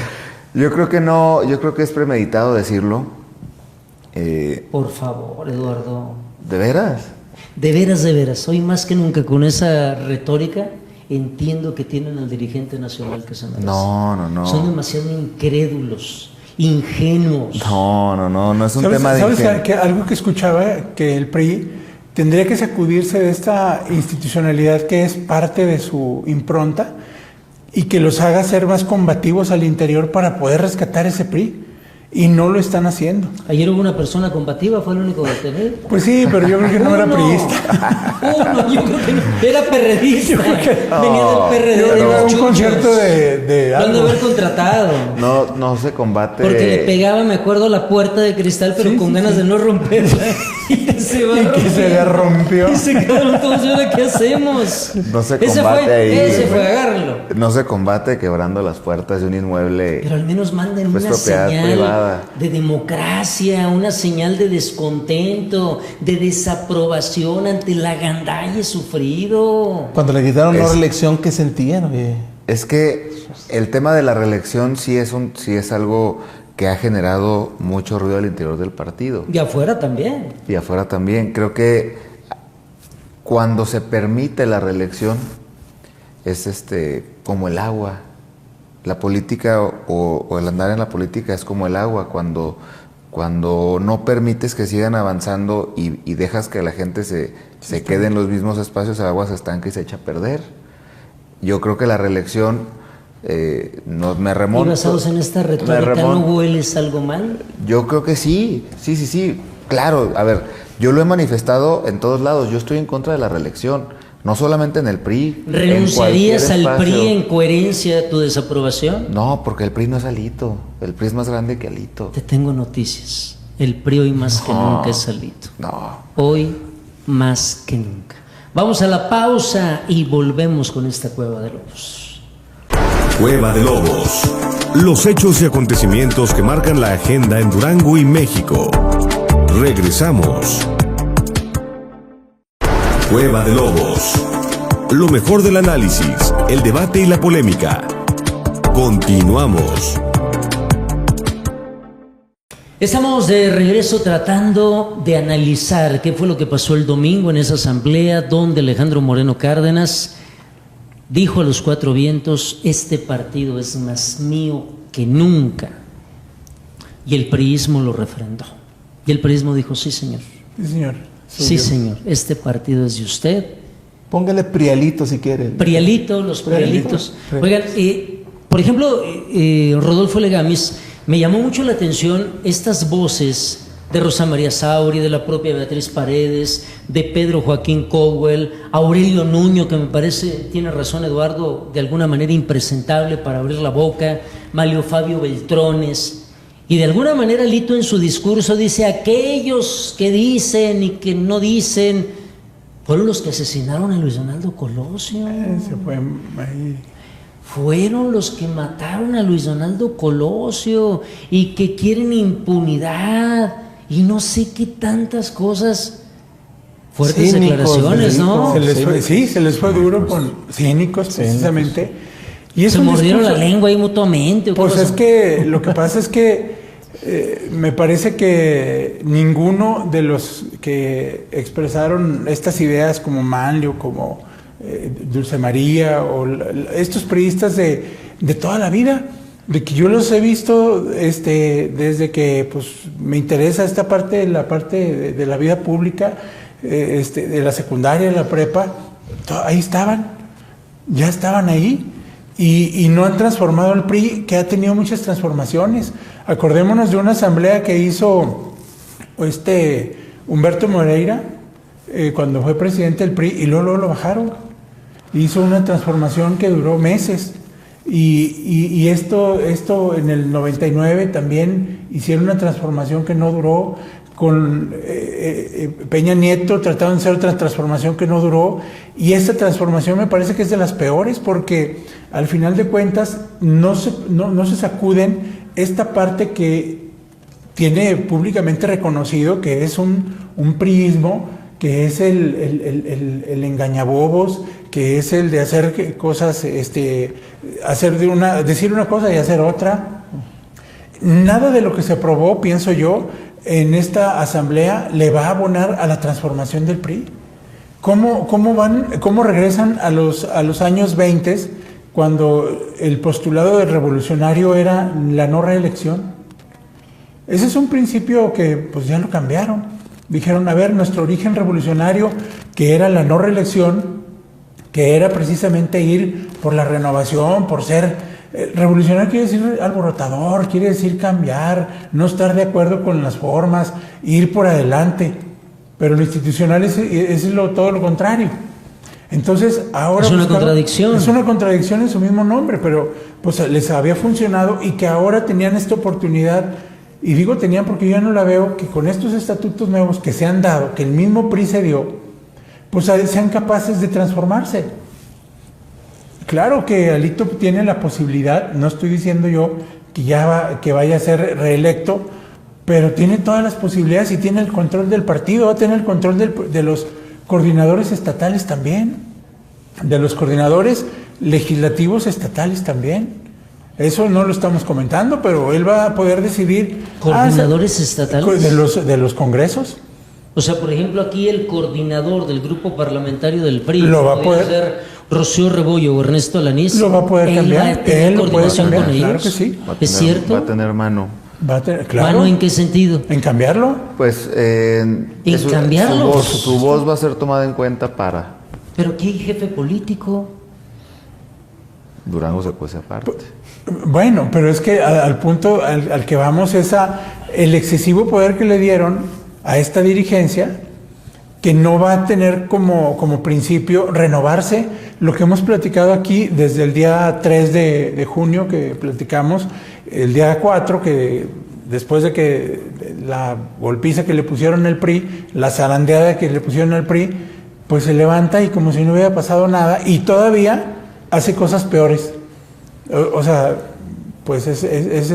Yo creo que no, yo creo que es premeditado decirlo. Por favor, Eduardo. ¿De veras? De veras. Hoy más que nunca con esa retórica entiendo que tienen al dirigente nacional que se merece. No. Son demasiado incrédulos, ingenuos. No es un tema de ¿Sabes algo que escuchaba? Que el PRI tendría que sacudirse de esta institucionalidad que es parte de su impronta y que los haga ser más combativos al interior para poder rescatar ese PRI. Y no lo están haciendo. Ayer hubo una persona combativa, fue el único que tener. Pues sí, pero yo creo que no era priista. Yo creo que no. Era perredista. Venía del PRD. Era un concierto de lo han de haber contratado. No se combate. Porque le pegaba, me acuerdo, la puerta de cristal, pero con ganas de no romperla. Y se le rompió. Y se quedaron todos, ¿y ahora qué hacemos? No se combate ese fue, agárrenlo. No se combate quebrando las puertas de un inmueble. Pero al menos manden pues, una señal privada de democracia, una señal de descontento, de desaprobación ante la gandalla sufrido. Cuando le quitaron la reelección, ¿qué sentían? Es que el tema de la reelección sí es algo que ha generado mucho ruido al interior del partido. Y afuera también. Creo que cuando se permite la reelección es como el agua. La política o el andar en la política es como el agua. Cuando no permites que sigan avanzando y dejas que la gente se quede en los mismos espacios, el agua se estanca y se echa a perder. Yo creo que la reelección, no me remonto. ¿Y basados en esta retórica no hueles algo mal? Yo creo que sí. Claro, a ver, yo lo he manifestado en todos lados. Yo estoy en contra de la reelección. No solamente en el PRI. ¿Renunciarías al PRI en coherencia a tu desaprobación? No, porque el PRI no es Alito. El PRI es más grande que Alito. Te tengo noticias. El PRI hoy más que nunca es Alito. No. Hoy más que nunca. Vamos a la pausa y volvemos con esta Cueva de Lobos. Cueva de Lobos. Los hechos y acontecimientos que marcan la agenda en Durango y México. Regresamos. Cueva de Lobos. Lo mejor del análisis, el debate y la polémica. Continuamos. Estamos de regreso tratando de analizar qué fue lo que pasó el domingo en esa asamblea donde Alejandro Moreno Cárdenas dijo a los cuatro vientos: este partido es más mío que nunca. Y el priismo lo refrendó. Y el priismo dijo: sí, señor. Sí, señor. Sí, señor. Este partido es de usted. Póngale Prialito si quiere. Prialito, los Prialitos. Oigan, por ejemplo, Rodolfo Legamis, me llamó mucho la atención estas voces de Rosa María Sauri, de la propia Beatriz Paredes, de Pedro Joaquín Cowell, Aurelio Nuño, que me parece, tiene razón Eduardo, de alguna manera impresentable para abrir la boca, Malio Fabio Beltrones, y de alguna manera Lito en su discurso dice: aquellos que dicen y que no dicen fueron los que asesinaron a Luis Donaldo Colosio. Se fue ahí. Fueron los que mataron a Luis Donaldo Colosio y que quieren impunidad y no sé qué tantas cosas. Fuertes declaraciones, ¿no? Se les fue duro con cínicos, precisamente. Y se mordieron la lengua ahí mutuamente. Pues es que lo que pasa es que me parece que ninguno de los que expresaron estas ideas, como Manlio, como Dulce María, o estos priistas de toda la vida, de que yo los he visto desde que pues me interesa esta parte, la parte de la vida pública, de la secundaria, de la prepa, ahí estaban, ya estaban ahí. Y no han transformado el PRI, que ha tenido muchas transformaciones. Acordémonos de una asamblea que hizo Humberto Moreira cuando fue presidente del PRI, y luego lo bajaron. Hizo una transformación que duró meses. Y esto en el 99 también hicieron una transformación que no duró. Con Peña Nieto trataron de hacer otra transformación que no duró, y esta transformación me parece que es de las peores, porque al final de cuentas no se sacuden esta parte que tiene públicamente reconocido, que es un priismo, que es el engañabobos, que es el de hacer cosas, decir una cosa y hacer otra. Nada de lo que se aprobó, pienso yo, en esta asamblea le va a abonar a la transformación del PRI. ¿Cómo regresan a los años 20, cuando el postulado del revolucionario era la no reelección? Ese es un principio que pues ya lo cambiaron. Dijeron: a ver, nuestro origen revolucionario, que era la no reelección, que era precisamente ir por la renovación, por ser... revolucionario quiere decir alborotador, quiere decir cambiar, no estar de acuerdo con las formas, ir por adelante. Pero lo institucional es todo lo contrario. Entonces ahora... Es una contradicción. Es una contradicción en su mismo nombre, pero pues les había funcionado, y que ahora tenían esta oportunidad. Y digo tenían porque yo ya no la veo, que con estos estatutos nuevos que se han dado, que el mismo PRI se dio, pues sean capaces de transformarse. Claro que Alito tiene la posibilidad, no estoy diciendo yo que vaya a ser reelecto, pero tiene todas las posibilidades y tiene el control del partido, va a tener el control de los coordinadores estatales también, de los coordinadores legislativos estatales también. Eso no lo estamos comentando, pero él va a poder decidir. ¿Coordinadores estatales? De los congresos. O sea, por ejemplo, aquí el coordinador del grupo parlamentario del PRI lo va a poder ser Rocío Rebollo o Ernesto Alaniz. Lo va a poder cambiar. Él lo puede cambiar, con ellos. Claro que sí. ¿Es cierto? Va a tener mano. Claro. ¿Mano en qué sentido? ¿En cambiarlo? Pues cambiarlo. Su voz va a ser tomada en cuenta para... ¿Pero aquí hay jefe político? Durango se cuece aparte. Bueno, pero es que al punto al que vamos es el excesivo poder que le dieron a esta dirigencia, que no va a tener como principio renovarse. Lo que hemos platicado aquí desde el día 3 de junio, que platicamos, el día 4, que después de que la golpiza que le pusieron el PRI, la zarandeada que le pusieron al PRI, pues se levanta y como si no hubiera pasado nada y todavía hace cosas peores. O sea, pues es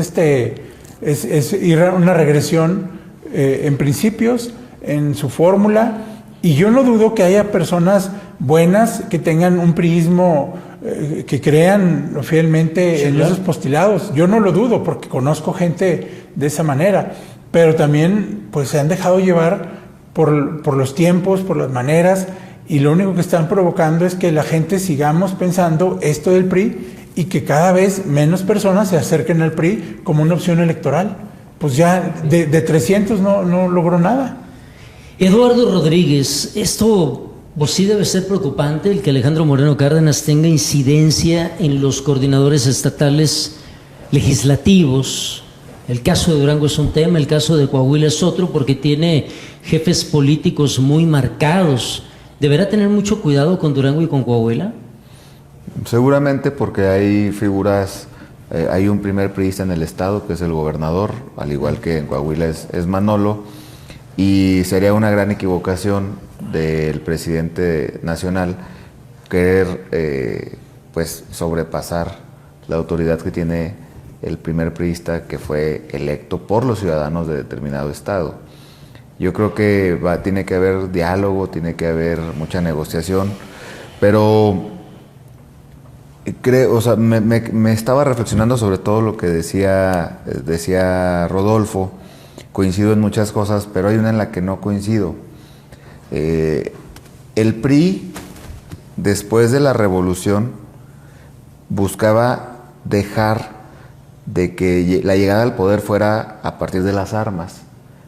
una regresión en principios, en su fórmula, y yo no dudo que haya personas buenas que tengan un priismo, que crean fielmente en esos postulados. Yo no lo dudo porque conozco gente de esa manera, pero también pues se han dejado llevar por los tiempos, por las maneras, y lo único que están provocando es que la gente sigamos pensando esto del PRI y que cada vez menos personas se acerquen al PRI como una opción electoral. Pues ya de 300 no logró nada. Eduardo Rodríguez, esto pues sí debe ser preocupante, el que Alejandro Moreno Cárdenas tenga incidencia en los coordinadores estatales legislativos. El caso de Durango es un tema, el caso de Coahuila es otro, porque tiene jefes políticos muy marcados. ¿Deberá tener mucho cuidado con Durango y con Coahuila? Seguramente, porque hay figuras, hay un primer priista en el estado que es el gobernador, al igual que en Coahuila es Manolo, y sería una gran equivocación del presidente nacional querer pues sobrepasar la autoridad que tiene el primer priista que fue electo por los ciudadanos de determinado estado. Yo creo que tiene que haber diálogo, tiene que haber mucha negociación, pero creo, o sea, me estaba reflexionando sobre todo lo que decía Rodolfo. Coincido en muchas cosas, pero hay una en la que no coincido. El PRI, después de la revolución, buscaba dejar de que la llegada al poder fuera a partir de las armas.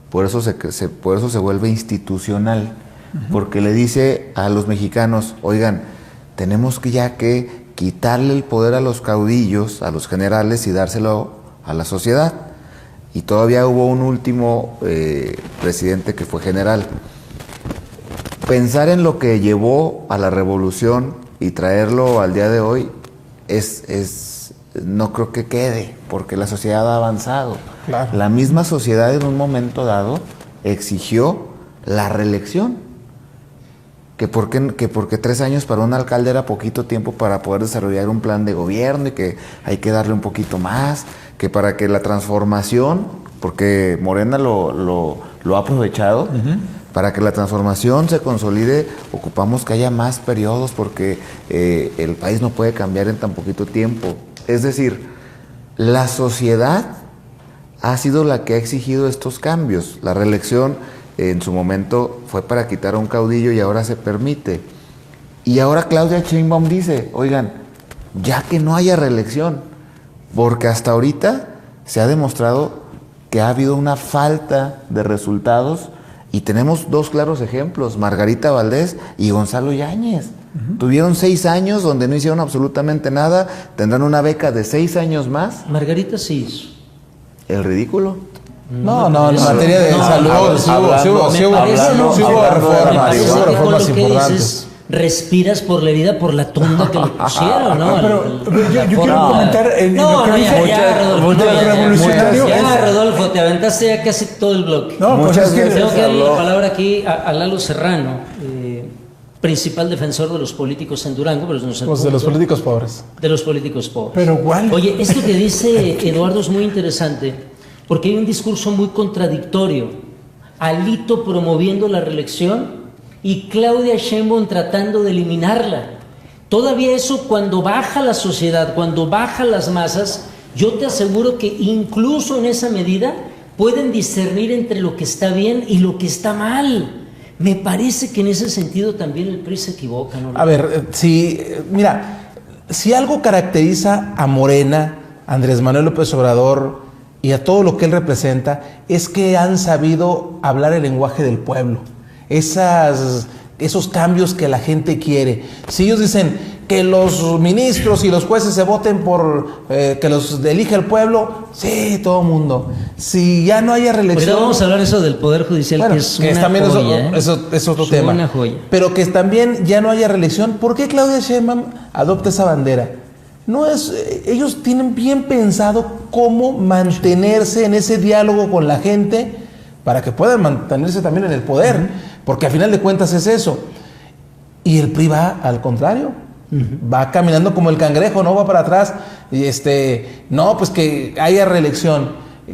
Por eso se vuelve institucional, porque le dice a los mexicanos, oigan, tenemos que quitarle el poder a los caudillos, a los generales, y dárselo a la sociedad. Y todavía hubo un último presidente que fue general. Pensar en lo que llevó a la revolución y traerlo al día de hoy no creo que quede, porque la sociedad ha avanzado. Claro. La misma sociedad en un momento dado exigió la reelección. Que porque 3 años para un alcalde era poquito tiempo para poder desarrollar un plan de gobierno y que hay que darle un poquito más, que para que la transformación, porque Morena lo ha aprovechado, para que la transformación se consolide, ocupamos que haya más periodos porque el país no puede cambiar en tan poquito tiempo. Es decir, la sociedad ha sido la que ha exigido estos cambios. La reelección en su momento fue para quitar a un caudillo y ahora se permite. Y ahora Claudia Sheinbaum dice, oigan, ya que no haya reelección, porque hasta ahorita se ha demostrado que ha habido una falta de resultados y tenemos 2 claros ejemplos, Margarita Valdés y Gonzalo Yáñez. Tuvieron 6 años donde no hicieron absolutamente nada, tendrán una beca de 6 años más. Margarita sí hizo. ¿El ridículo? No, en materia de salud sí hubo reformas importantes. Respiras por la herida por la tunda que le pusieron, ¿no? Pero yo quiero comentar lo que dice Rodolfo. Ya, Rodolfo, te aventaste ya casi todo el bloque. No, pues es que tengo que darle la palabra aquí a Lalo Serrano, principal defensor de los políticos en Durango, pero no es el de los políticos pobres. De los políticos pobres. Pero ¿cuál? Oye, esto que dice Eduardo es muy interesante, porque hay un discurso muy contradictorio. Alito promoviendo la reelección y Claudia Sheinbaum tratando de eliminarla. Todavía eso, cuando baja la sociedad, cuando bajan las masas, yo te aseguro que incluso en esa medida pueden discernir entre lo que está bien y lo que está mal. Me parece que en ese sentido también el PRI se equivoca, ¿no? A ver, mira, si algo caracteriza a Morena, a Andrés Manuel López Obrador y a todo lo que él representa, es que han sabido hablar el lenguaje del pueblo. Esos cambios que la gente quiere. Si ellos dicen que los ministros y los jueces se voten por que los elige el pueblo, sí, todo mundo. Si ya no haya reelección. Pero vamos a hablar eso del Poder Judicial, bueno, que es una también joya. Eso es otro tema. Una joya. Pero que también ya no haya reelección. ¿Por qué Claudia Sheinbaum adopta esa bandera? no es, ellos tienen bien pensado cómo mantenerse en ese diálogo con la gente para que puedan mantenerse también en el poder, porque al final de cuentas es eso. Y el PRI va al contrario, va caminando como el cangrejo, no va para atrás, y no, pues que haya reelección,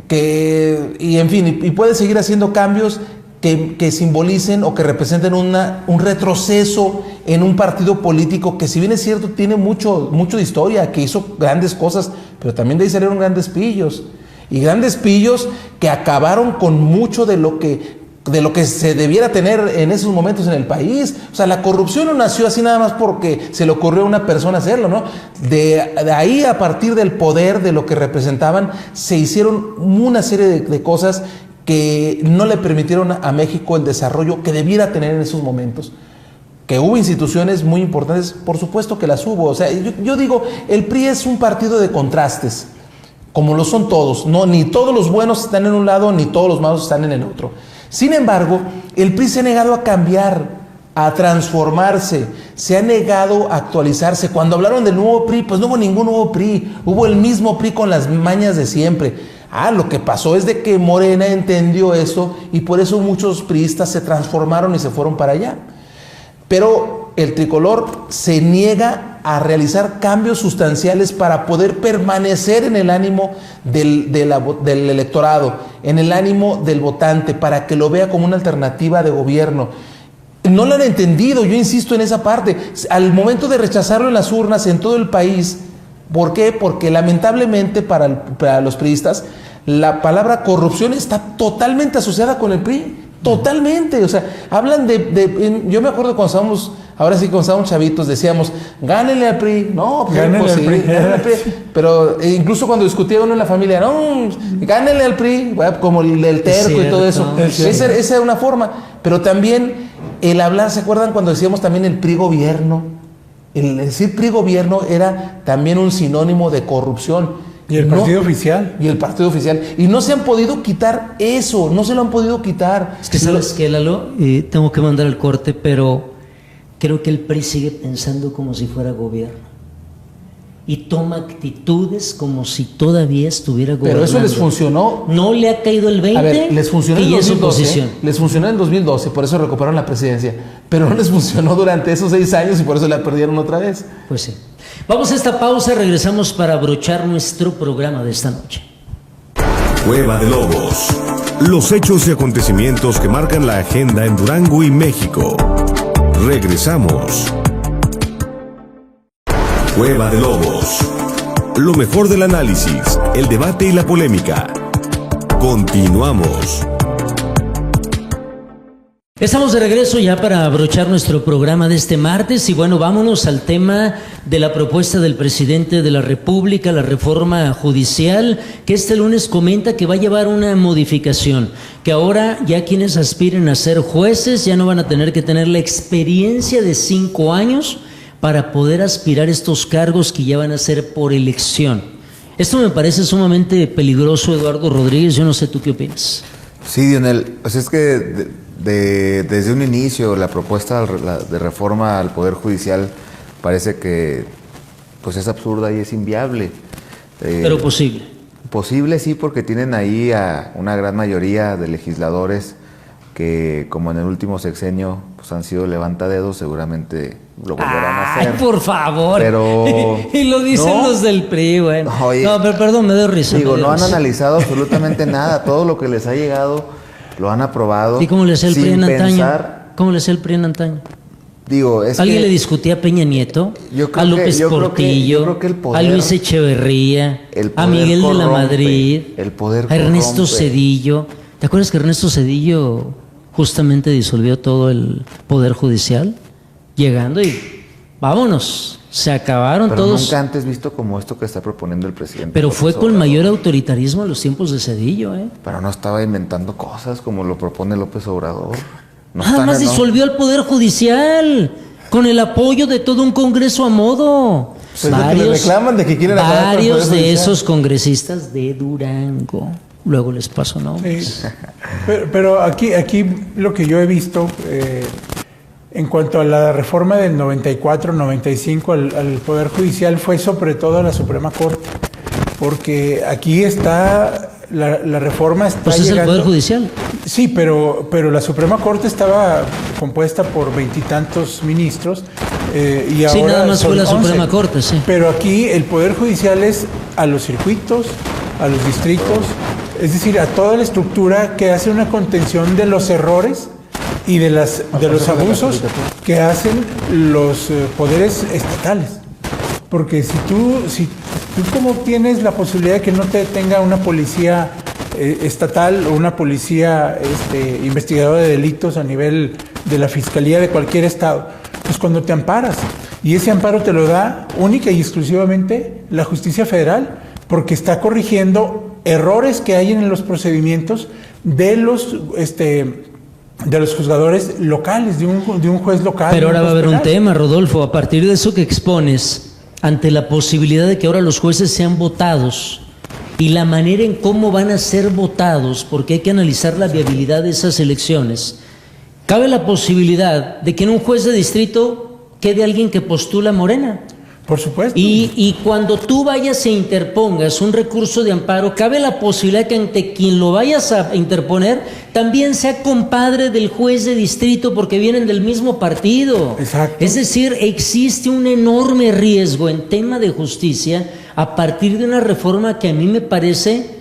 y en fin, y puede seguir haciendo cambios que simbolicen o que representen un retroceso en un partido político que, si bien es cierto, tiene mucho de historia, que hizo grandes cosas, pero también de ahí salieron grandes pillos. Y grandes pillos que acabaron con mucho de lo que se debiera tener en esos momentos en el país. O sea, la corrupción no nació así nada más porque se le ocurrió a una persona hacerlo, ¿no? De ahí, a partir del poder, de lo que representaban, se hicieron una serie de cosas que no le permitieron a México el desarrollo que debiera tener en esos momentos. Que hubo instituciones muy importantes, por supuesto que las hubo. O sea, yo digo, el PRI es un partido de contrastes, como lo son todos, ¿no? Ni todos los buenos están en un lado, ni todos los malos están en el otro. Sin embargo, el PRI se ha negado a cambiar, a transformarse, se ha negado a actualizarse. Cuando hablaron del nuevo PRI, pues no hubo ningún nuevo PRI, hubo el mismo PRI con las mañas de siempre. Lo que pasó es de que Morena entendió eso y por eso muchos priistas se transformaron y se fueron para allá. Pero el tricolor se niega a realizar cambios sustanciales para poder permanecer en el ánimo del electorado, en el ánimo del votante, para que lo vea como una alternativa de gobierno. No lo han entendido, yo insisto en esa parte. Al momento de rechazarlo en las urnas en todo el país, ¿por qué? Porque lamentablemente para los priistas la palabra corrupción está totalmente asociada con el PRI, totalmente. O sea, hablan yo me acuerdo cuando estábamos chavitos, decíamos, gánenle al PRI. No, pues gánenle al PRI. Gánenle al PRI. Pero incluso cuando discutía uno en la familia, no, gánenle al PRI, como el terco y todo eso. Esa era una forma. Pero también el hablar, ¿se acuerdan cuando decíamos también el PRI gobierno? El decir PRI gobierno era también un sinónimo de corrupción. Y el partido oficial. Y el partido oficial. Y no se han podido quitar eso, no se lo han podido quitar. Es que, ¿sabes qué, Lalo? Tengo que mandar el corte, pero creo que el PRI sigue pensando como si fuera gobierno. Y toma actitudes como si todavía estuviera gobernando. Pero eso les funcionó. No le ha caído el 20. A ver, les funcionó en 2012. Les funcionó en 2012, por eso recuperaron la presidencia. Pero no les funcionó durante esos 6 años y por eso la perdieron otra vez. Pues sí. Vamos a esta pausa, regresamos para abrochar nuestro programa de esta noche. Cueva de Lobos. Los hechos y acontecimientos que marcan la agenda en Durango y México. Regresamos. Cueva de Lobos. Lo mejor del análisis, el debate y la polémica. Continuamos. Estamos de regreso ya para abrochar nuestro programa de este martes y bueno, vámonos al tema de la propuesta del presidente de la República, la reforma judicial, que este lunes comenta que va a llevar una modificación, que ahora ya quienes aspiren a ser jueces ya no van a tener que tener la experiencia de 5 años para poder aspirar a estos cargos que ya van a ser por elección. Esto me parece sumamente peligroso, Eduardo Rodríguez, yo no sé tú qué opinas. Sí, Dionel, pues es que desde un inicio la propuesta de reforma al Poder Judicial parece que pues es absurda y es inviable. Pero posible. Posible sí, porque tienen ahí a una gran mayoría de legisladores que, como en el último sexenio, pues han sido levantadedos, seguramente lo volverán a hacer. ¡Ay, por favor! Pero y lo dicen los del PRI, bueno. Oye, no, pero perdón, me doy risa. Digo, no han analizado absolutamente nada. Todo lo que les ha llegado lo han aprobado. ¿Y cómo le hacía el PRI en antaño? Pensar, ¿Cómo le hacía el PRI en antaño? Digo, es ¿Alguien que le discutía a Peña Nieto? A López Portillo, yo creo que el poder, a Luis Echeverría, a Miguel de la Madrid, el poder a Ernesto corrompe. Zedillo. ¿Te acuerdas que Ernesto Zedillo justamente disolvió todo el Poder Judicial? Llegando y vámonos, se acabaron pero todos. Nunca antes visto como esto que está proponiendo el presidente. Pero fue con Obrador. mayor autoritarismo en los tiempos de Zedillo, ¿eh? Pero no estaba inventando cosas como lo propone López Obrador. No Nada más disolvió el Poder Judicial con el apoyo de todo un Congreso a modo. Pues lo que le reclaman de que quieren acabar con el varios Poder de Judicial. esos congresistas de Durango. Luego les paso nombres. Sí. Pero aquí lo que yo he visto, en cuanto a la reforma del 94-95 al Poder Judicial fue sobre todo a la Suprema Corte, porque aquí está la reforma está pues es llegando. El Poder Judicial. Sí, pero la Suprema Corte estaba compuesta por 20 y tantos ministros y ahora sí, nada más fue la 11. Suprema Corte, sí. Pero aquí el Poder Judicial es a los circuitos, a los distritos, es decir, a toda la estructura que hace una contención de los errores y de los abusos que hacen los poderes estatales. Porque si tú como tienes la posibilidad de que no te detenga una policía estatal o una policía investigadora de delitos a nivel de la fiscalía de cualquier estado, pues cuando te amparas, y ese amparo te lo da única y exclusivamente la justicia federal, porque está corrigiendo errores que hay en los procedimientos de los juzgadores locales, de un juez local. Pero ahora va a haber un tema, Rodolfo, a partir de eso que expones, ante la posibilidad de que ahora los jueces sean votados y la manera en cómo van a ser votados, porque hay que analizar la viabilidad de esas elecciones, cabe la posibilidad de que en un juez de distrito quede alguien que postula Morena. Por supuesto. Y cuando tú vayas e interpongas un recurso de amparo, cabe la posibilidad que ante quien lo vayas a interponer también sea compadre del juez de distrito, porque vienen del mismo partido. Exacto. Es decir, existe un enorme riesgo en tema de justicia a partir de una reforma que a mí me parece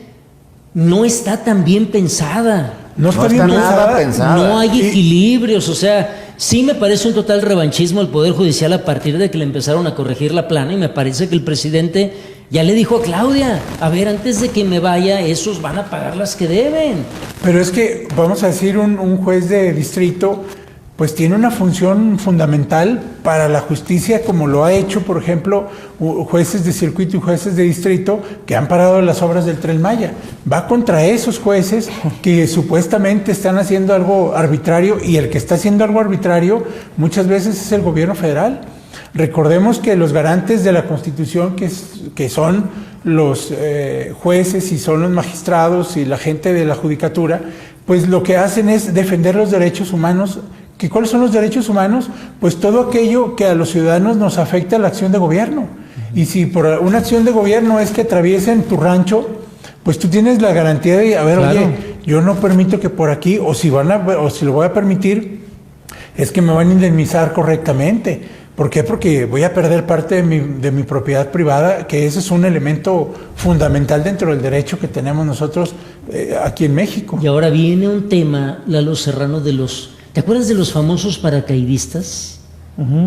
no está tan bien pensada. No está bien pensada. No hay equilibrios, o sea, sí me parece un total revanchismo el Poder Judicial a partir de que le empezaron a corregir la plana, y me parece que el presidente ya le dijo a Claudia, a ver, antes de que me vaya, esos van a pagar las que deben. Pero es que, vamos a decir, un juez de distrito pues tiene una función fundamental para la justicia, como lo ha hecho, por ejemplo, jueces de circuito y jueces de distrito que han parado las obras del Tren Maya. Va contra esos jueces que supuestamente están haciendo algo arbitrario, y el que está haciendo algo arbitrario muchas veces es el gobierno federal. Recordemos que los garantes de la Constitución, que son los jueces y son los magistrados y la gente de la judicatura, pues lo que hacen es defender los derechos humanos. ¿Cuáles son los derechos humanos? Pues todo aquello que a los ciudadanos nos afecta a la acción de gobierno. Y si por una acción de gobierno es que atraviesen tu rancho, pues tú tienes la garantía de, Claro. Oye, yo no permito que por aquí, o si lo voy a permitir, es que me van a indemnizar correctamente. ¿Por qué? Porque voy a perder parte de mi propiedad privada, que ese es un elemento fundamental dentro del derecho que tenemos nosotros aquí en México. Y ahora viene un tema, Lalo Serrano, ¿te acuerdas de los famosos paracaidistas?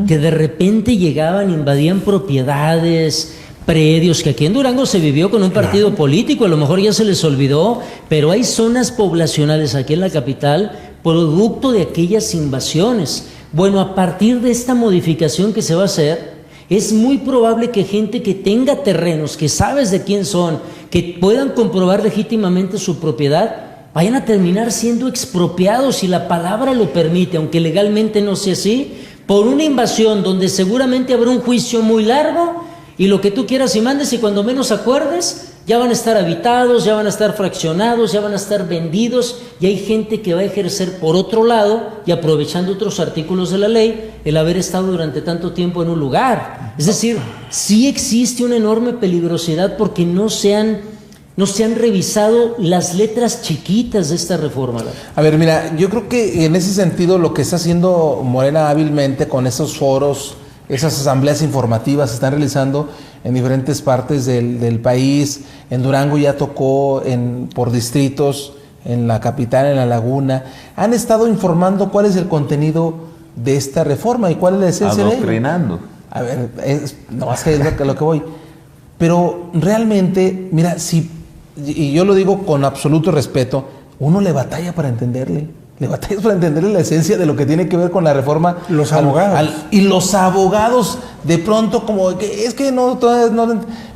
Que de repente llegaban, invadían propiedades, predios, que aquí en Durango se vivió con un partido político, a lo mejor ya se les olvidó, pero hay zonas poblacionales aquí en la capital producto de aquellas invasiones. Bueno, a partir de esta modificación que se va a hacer, es muy probable que gente que tenga terrenos, que sabes de quién son, que puedan comprobar legítimamente su propiedad, vayan a terminar siendo expropiados, si la palabra lo permite, aunque legalmente no sea así, por una invasión donde seguramente habrá un juicio muy largo y lo que tú quieras y mandes, y cuando menos acuerdes ya van a estar habitados, ya van a estar fraccionados, ya van a estar vendidos, y hay gente que va a ejercer por otro lado y aprovechando otros artículos de la ley el haber estado durante tanto tiempo en un lugar. Es decir, sí existe una enorme peligrosidad porque no se han revisado las letras chiquitas de esta reforma. A ver, mira, yo creo que en ese sentido lo que está haciendo Morena hábilmente con esos foros, esas asambleas informativas se están realizando en diferentes partes del país. En Durango ya tocó por distritos, en la capital, en la Laguna. Han estado informando cuál es el contenido de esta reforma y cuál es la esencia de ella. Adoctrinando. A ver, no vas a decir lo que voy. Pero realmente, mira, y yo lo digo con absoluto respeto, uno le batalla para entenderle. Le batallas para entenderle la esencia de lo que tiene que ver con la reforma. Los abogados. Y los abogados, de pronto, como que es que no,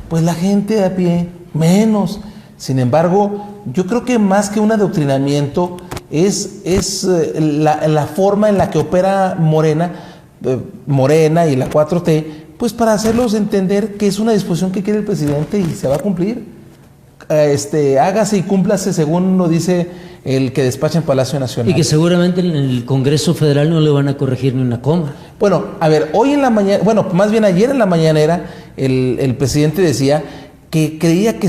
pues la gente de a pie, menos. Sin embargo, yo creo que más que un adoctrinamiento, es la forma en la que opera Morena y la 4T, pues para hacerlos entender que es una disposición que quiere el presidente y se va a cumplir. hágase y cúmplase según lo dice el que despacha en Palacio Nacional. Y que seguramente en el Congreso Federal no le van a corregir ni una coma. Bueno, a ver, hoy en la mañana, bueno, más bien ayer en la mañanera, el presidente decía que creía que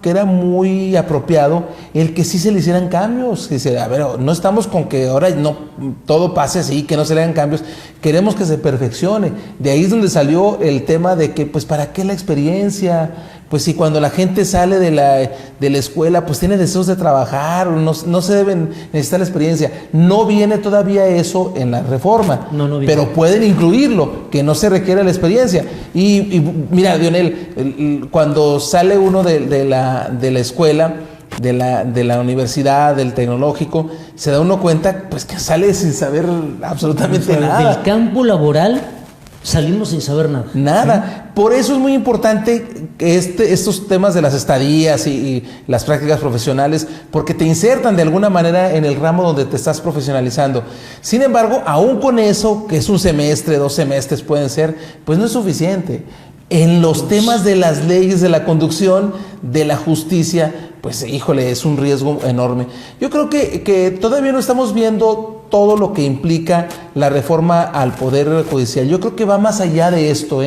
era muy apropiado el que sí se le hicieran cambios. Que dice, a ver, no estamos con que ahora no todo pase así, que no se le hagan cambios, queremos que se perfeccione. De ahí es donde salió el tema de que, pues, ¿para qué la experiencia? Pues si cuando la gente sale de la escuela, pues tiene deseos de trabajar, no se deben necesitar la experiencia. No viene todavía eso en la reforma, no viene. Pero pueden incluirlo, que no se requiere la experiencia. Y mira, Dionel, cuando sale uno de la escuela, de la universidad, del tecnológico, se da uno cuenta pues que sale sin saber absolutamente nada. Del campo laboral salimos sin saber nada. Nada. ¿Sí? Por eso es muy importante estos temas de las estadías y las prácticas profesionales, porque te insertan de alguna manera en el ramo donde te estás profesionalizando. Sin embargo, aún con eso, que es un semestre, 2 semestres pueden ser, pues no es suficiente. En los temas de las leyes, de la conducción, de la justicia, pues híjole, es un riesgo enorme. Yo creo que todavía no estamos viendo todo lo que implica la reforma al Poder Judicial. Yo creo que va más allá de esto,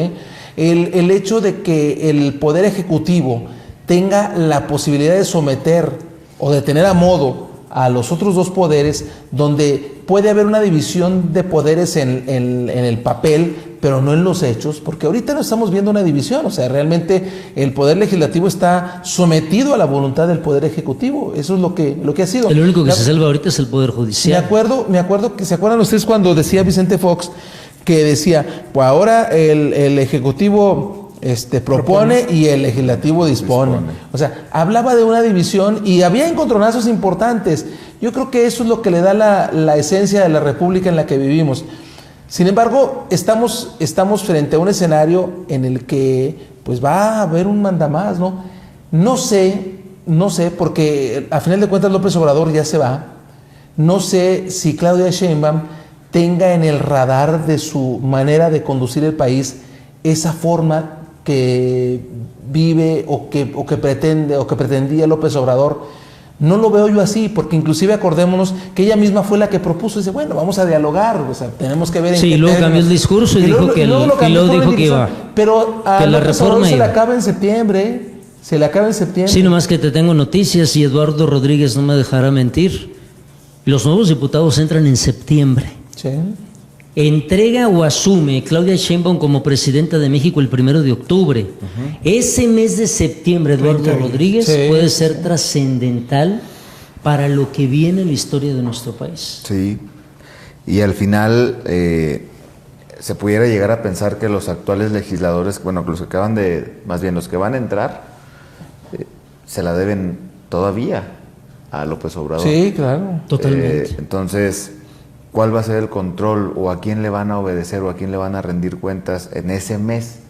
El hecho de que el Poder Ejecutivo tenga la posibilidad de someter o de tener a modo a los otros 2 poderes, donde puede haber una división de poderes en el papel, pero no en los hechos, porque ahorita no estamos viendo una división. O sea, realmente el Poder Legislativo está sometido a la voluntad del Poder Ejecutivo. Eso es lo que ha sido. El único que se salva ahorita es el Poder Judicial. Me acuerdo que, ¿se acuerdan ustedes cuando decía Vicente Fox, que decía, pues ahora el Ejecutivo propone y el Legislativo dispone? O sea, hablaba de una división y había encontronazos importantes. Yo creo que eso es lo que le da la esencia de la república en la que vivimos. Sin embargo, estamos frente a un escenario en el que pues va a haber un mandamás, ¿no? No sé, porque a final de cuentas López Obrador ya se va. No sé si Claudia Sheinbaum tenga en el radar de su manera de conducir el país esa forma que vive o que pretendía López Obrador. No lo veo yo así, porque inclusive acordémonos que ella misma fue la que propuso, dice, bueno, vamos a dialogar, o sea, tenemos que ver en sí, qué luego cambió el discurso y dijo que iba. Pero a López Obrador se le acaba en septiembre, Sí, nomás que te tengo noticias y Eduardo Rodríguez no me dejará mentir. Los nuevos diputados entran en septiembre. Sí. Entrega o asume Claudia Sheinbaum como presidenta de México el 1 de octubre. Ese mes de septiembre, Eduardo Rodríguez puede ser trascendental para lo que viene en la historia de nuestro país. Sí, y al final se pudiera llegar a pensar que los actuales legisladores, bueno, los que los que van a entrar, se la deben todavía a López Obrador. Sí, claro. Totalmente. Entonces, ¿cuál va a ser el control o a quién le van a obedecer o a quién le van a rendir cuentas en ese mes?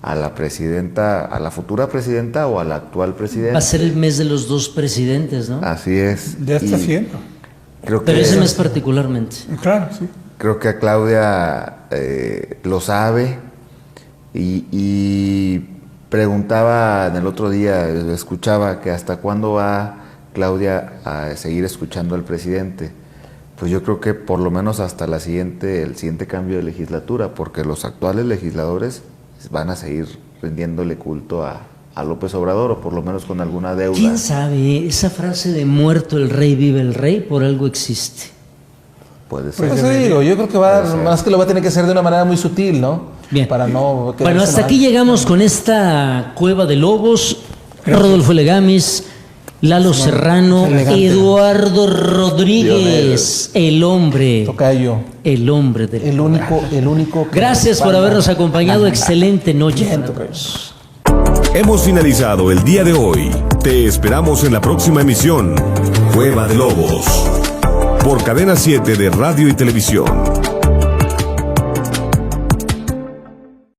¿A la presidenta, a la futura presidenta o a la actual presidenta? Va a ser el mes de los 2 presidentes, ¿no? Así es. Ya está haciendo. Pero ese mes particularmente. Claro, sí. Creo que a Claudia lo sabe y preguntaba en el otro día, escuchaba que hasta cuándo va Claudia a seguir escuchando al presidente. Pues yo creo que por lo menos hasta el siguiente cambio de legislatura, porque los actuales legisladores van a seguir rindiéndole culto a López Obrador, o por lo menos con alguna deuda. ¿Quién sabe? Esa frase de muerto el rey, vive el rey, por algo existe. Puede ser. Pues digo, yo creo que más que lo va a tener que hacer de una manera muy sutil, ¿no? Bien. Para no... Bueno, hasta aquí llegamos con esta Cueva de Lobos. Rodolfo Legamis, Lalo Serrano, Eduardo Rodríguez, el hombre. Tocayo. El hombre del el único. Gracias por habernos acompañado. Excelente noche. Hemos finalizado el día de hoy. Te esperamos en la próxima emisión. Cueva de Lobos. Por Cadena 7 de Radio y Televisión.